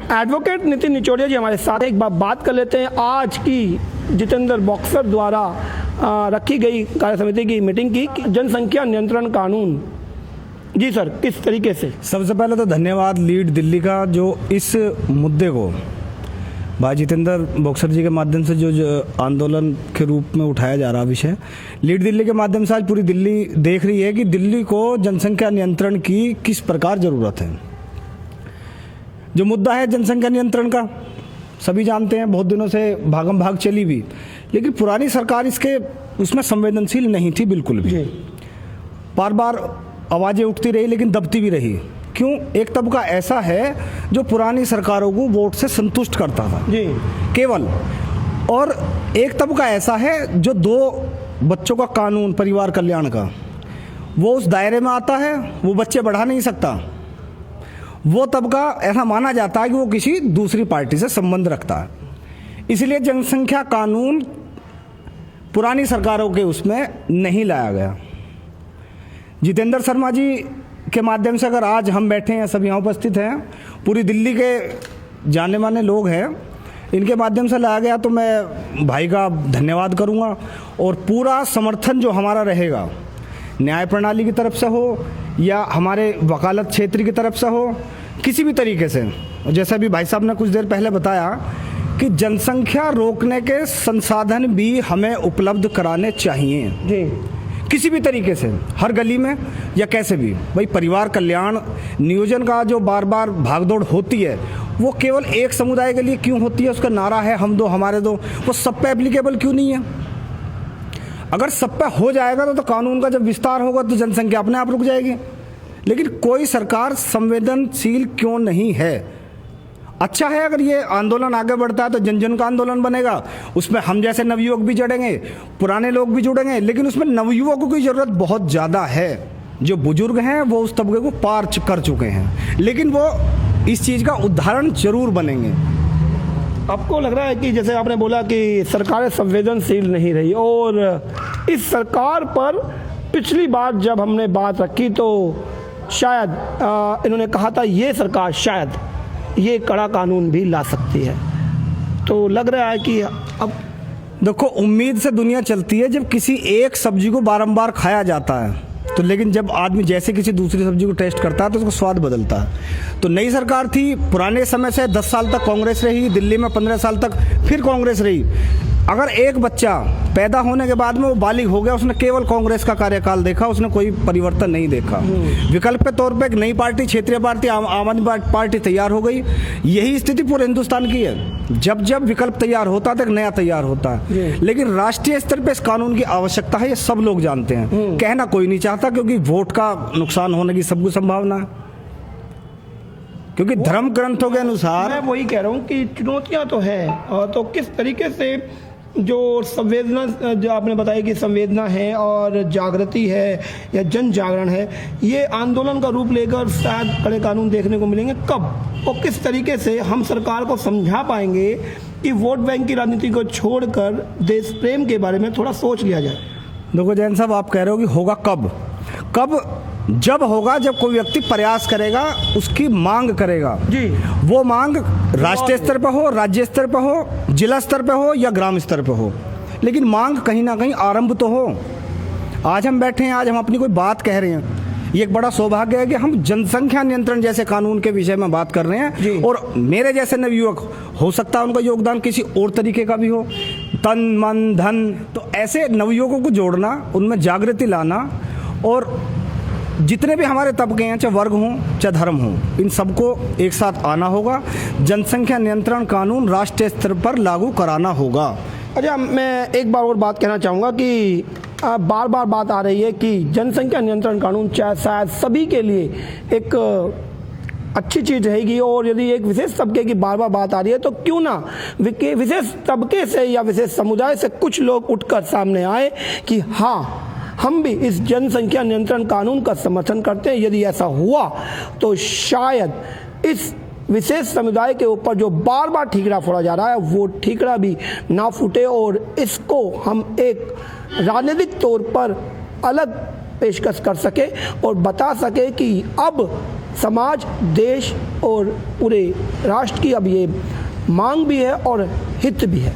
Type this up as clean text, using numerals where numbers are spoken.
Advocate Nitin निचोड़िया जी हमारे साथ हैं। एक बार बात कर लेते हैं आज की जितेंद्र बॉक्सर द्वारा रखी गई कार्य समिति की मीटिंग की जनसंख्या नियंत्रण कानून। जी सर, किस तरीके से? सबसे पहले तो धन्यवाद लीड दिल्ली का, जो इस मुद्दे को भाई जितेंद्र बॉक्सर जी के माध्यम से जो आंदोलन के रूप में उठाया जा रहा विषय, लीड दिल्ली के माध्यम से आज पूरी दिल्ली देख रही है कि दिल्ली को जनसंख्या नियंत्रण की किस प्रकार ज़रूरत है। जो मुद्दा है जनसंख्या नियंत्रण का सभी जानते हैं, बहुत दिनों से भागम भाग चली भी, लेकिन पुरानी सरकार उसमें संवेदनशील नहीं थी बिल्कुल भी। बार बार आवाज़ें उठती रही लेकिन दबती भी रही। क्यों? एक तबका ऐसा है जो पुरानी सरकारों को वोट से संतुष्ट करता था जी केवल, और एक तबका ऐसा है जो 2 बच्चों का कानून परिवार कल्याण का, वो उस दायरे में आता है, वो बच्चे बढ़ा नहीं सकता। वो तबका ऐसा माना जाता है कि वो किसी दूसरी पार्टी से संबंध रखता है, इसलिए जनसंख्या कानून पुरानी सरकारों के उसमें नहीं लाया गया। जितेंद्र शर्मा जी के माध्यम से अगर आज हम बैठे हैं, सब यहाँ उपस्थित हैं, पूरी दिल्ली के जाने माने लोग हैं, इनके माध्यम से लाया गया, तो मैं भाई का धन्यवाद करूँगा। और पूरा समर्थन जो हमारा रहेगा, न्याय प्रणाली की तरफ से हो या हमारे वकालत क्षेत्र की तरफ से हो, किसी भी तरीके से, जैसा भी भाई साहब ने कुछ देर पहले बताया कि जनसंख्या रोकने के संसाधन भी हमें उपलब्ध कराने चाहिए जी, किसी भी तरीके से, हर गली में या कैसे भी। भाई परिवार कल्याण नियोजन का जो बार बार भागदौड़ होती है, वो केवल एक समुदाय के लिए क्यों होती है? उसका नारा है हम दो हमारे दो, वो सब पे एप्लीकेबल क्यों नहीं है? अगर सब पे हो जाएगा तो कानून का जब विस्तार होगा तो जनसंख्या अपने आप रुक जाएगी। लेकिन कोई सरकार संवेदनशील क्यों नहीं है? अच्छा है अगर ये आंदोलन आगे बढ़ता है तो जन जन का आंदोलन बनेगा, उसमें हम जैसे नवयुवक भी जुड़ेंगे, पुराने लोग भी जुड़ेंगे, लेकिन उसमें नवयुवकों की ज़रूरत बहुत ज़्यादा है। जो बुजुर्ग हैं वो उस तबके को पार कर चुके हैं, लेकिन वो इस चीज़ का उदाहरण जरूर बनेंगे। आपको लग रहा है कि जैसे आपने बोला कि सरकारें संवेदनशील नहीं रही, और इस सरकार पर पिछली बार जब हमने बात रखी तो शायद इन्होंने कहा था ये सरकार शायद ये कड़ा कानून भी ला सकती है, तो लग रहा है कि अब देखो, उम्मीद से दुनिया चलती है। जब किसी एक सब्जी को बारंबार खाया जाता है तो, लेकिन जब आदमी जैसे किसी दूसरी सब्जी को टेस्ट करता है तो उसका स्वाद बदलता है। तो नई सरकार थी, पुराने समय से 10 साल तक कांग्रेस रही, दिल्ली में 15 साल तक फिर कांग्रेस रही। अगर एक बच्चा पैदा होने के बाद में वो बालिग हो गया, उसने केवल कांग्रेस का कार्यकाल देखा, उसने कोई परिवर्तन नहीं देखा। विकल्प के तौर पे एक नई पार्टी, क्षेत्रीय पार्टी, आम आदमी पार्टी तैयार हो गई। यही स्थिति पूरे हिंदुस्तान की है। जब जब विकल्प तैयार होता है तो एक नया तैयार होता है, लेकिन राष्ट्रीय स्तर पे इस कानून की आवश्यकता है, ये सब लोग जानते हैं। कहना कोई नहीं चाहता क्योंकि वोट का नुकसान होने की सबको संभावना है, क्योंकि धर्म ग्रंथों के अनुसार। मैं वही कह रहा हूँ कि चुनौतियाँ तो है, और तो किस तरीके से जो संवेदना, जो आपने बताया कि संवेदना है और जागृति है या जन जागरण है, ये आंदोलन का रूप लेकर शायद कड़े कानून देखने को मिलेंगे। कब और किस तरीके से हम सरकार को समझा पाएंगे कि वोट बैंक की राजनीति को छोड़कर देश प्रेम के बारे में थोड़ा सोच लिया जाए? देखो जैन साहब, आप कह रहे हो कि होगा कब? जब होगा जब कोई व्यक्ति प्रयास करेगा, उसकी मांग करेगा जी। वो मांग राष्ट्रीय स्तर पर हो, राज्य स्तर पर हो, जिला स्तर पर हो या ग्राम स्तर पर हो, लेकिन मांग कहीं ना कहीं आरंभ तो हो। आज हम बैठे हैं, आज हम अपनी कोई बात कह रहे हैं, ये एक बड़ा सौभाग्य है कि हम जनसंख्या नियंत्रण जैसे कानून के विषय में बात कर रहे हैं। और मेरे जैसे नवयुवक, हो सकता है उनका योगदान किसी और तरीके का भी हो, तन मन धन, तो ऐसे नवयुवकों को जोड़ना, उनमें जागृति लाना, और जितने भी हमारे तबके हैं, चाहे वर्ग हों चाहे धर्म हों, इन सबको एक साथ आना होगा। जनसंख्या नियंत्रण कानून राष्ट्रीय स्तर पर लागू कराना होगा। अच्छा, मैं एक बार और बात कहना चाहूँगा कि बार बार बात आ रही है कि जनसंख्या नियंत्रण कानून शायद सभी के लिए एक अच्छी चीज़ रहेगी, और यदि एक विशेष तबके की बार बार बात आ रही है तो क्यों ना विशेष तबके से या विशेष समुदाय से कुछ लोग उठकर सामने आए कि हाँ, हम भी इस जनसंख्या नियंत्रण कानून का समर्थन करते हैं। यदि ऐसा हुआ तो शायद इस विशेष समुदाय के ऊपर जो बार बार ठीकरा फोड़ा जा रहा है, वो ठीकरा भी ना फूटे, और इसको हम एक राजनीतिक तौर पर अलग पेशकश कर सके और बता सके कि अब समाज, देश और पूरे राष्ट्र की अब ये मांग भी है और हित भी है।